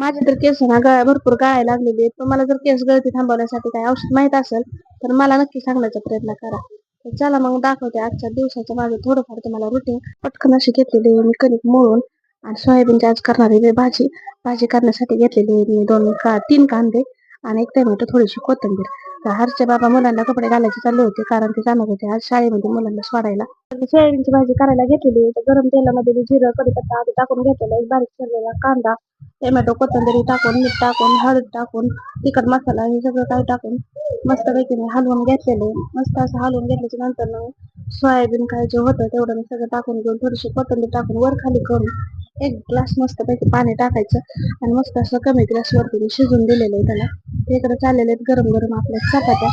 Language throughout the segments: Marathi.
माझे तर केस ना भरपूर गळायला लागलेले आहेत. तुम्हाला जर केस गळती थांबवण्यासाठी काही औषध माहित असेल तर मला नक्की सांगण्याचा प्रयत्न करा. तर चला मग दाखवते आजच्या दिवसाचं माझं थोडंफार तुम्हाला रुटीन. पटकन अशी घेतलेली आहे मी कणिक मळून आणि सोयाबीनची आज करणार आहे भाजी. भाजी करण्यासाठी घेतलेली आहे मी 3 कांदे आणि 1 टोमॅटो, थोडीशी कोथिंबीर. तर हर्षचे बाबा मुलांना कपडे घालायचे चालले होते कारण ते जाणार होते आज शाळेमध्ये मुलांना सोडायला. तर सोयाबीनची भाजी करायला घेतलेली आहे. तर गरम तेलामध्ये मी जिरं, कढीपत्ता आधी टाकून घेतलेला आहे. बारीक चिरलेला कांदा, टोमॅटो, कोथिंबीर टाकून, मीठ टाकून, हळद टाकून, तिखट मसाला हे सगळं काही टाकून मस्तपैकी मी हलवून घेतलेले. मस्त असं हलवून घेतल्याच्या नंतर मग सोयाबीन काय जे होतं तेवढं मी सगळं टाकून घेऊन थोडीशी कोथिंबीर टाकून वर खाली करून 1 ग्लास मस्तपैकी पाणी टाकायचं आणि मस्त असं कमी गॅसवरती मी शिजून दिलेलं आहे त्याला. ते इकडे चाललेले आहेत गरम गरम आपल्या चपात्या.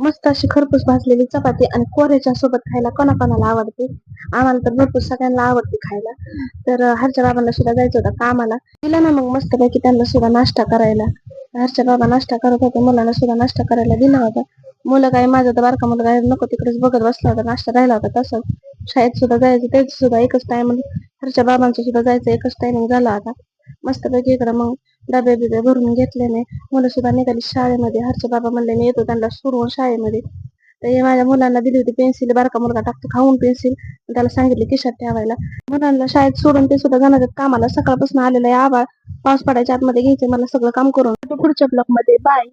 मस्त अशी खरपूस भाजलेली चपाती आणि कोऱ्याच्या सोबत खायला कोणाकोणाला आवडते. आम्हाला तर भरपूर सगळ्यांना आवडते खायला. तर हरच्या बाबांना सुद्धा जायचं होतं कामाला. दिला ना मग मस्तपैकी त्यांना सुद्धा नाश्ता करायला. हरच्या बाबा नाश्ता करत होते, मुलांना सुद्धा नाश्ता करायला दिला होता. मुलं काय माझा तर बारका मुलगा नको तिकडेच बघत बसला होता, नाश्ता राहिला होता तसंच. शाळेत सुद्धा जायचं तेच सुद्धा एकच टाइम, हरच्या बाबांचं सुद्धा जायचं एकच टायमिंग झाला होता. मस्तपैकी इकडं मग डबे बिबे भरून घेतल्याने मुलं सुद्धा निघाली शाळेमध्ये. हरचे बाबा म्हणले मी येतो त्यांना सोडून शाळेमध्ये. तर हे माझ्या मुलांना दिली होती पेन्सिल, बारका मुलगा टाकतो खाऊन पेन्सिल, त्याला सांगितले खिशात ठेवायला. मुलांना शाळेत सोडून ते सुद्धा जाणार आहेत कामाला. सकाळपासून आलेलं आहे आभाळ, पाऊस पडायच्या आतमध्ये घ्यायचे मला सगळं काम करून. पुढच्या ब्लॉग मध्ये बाय.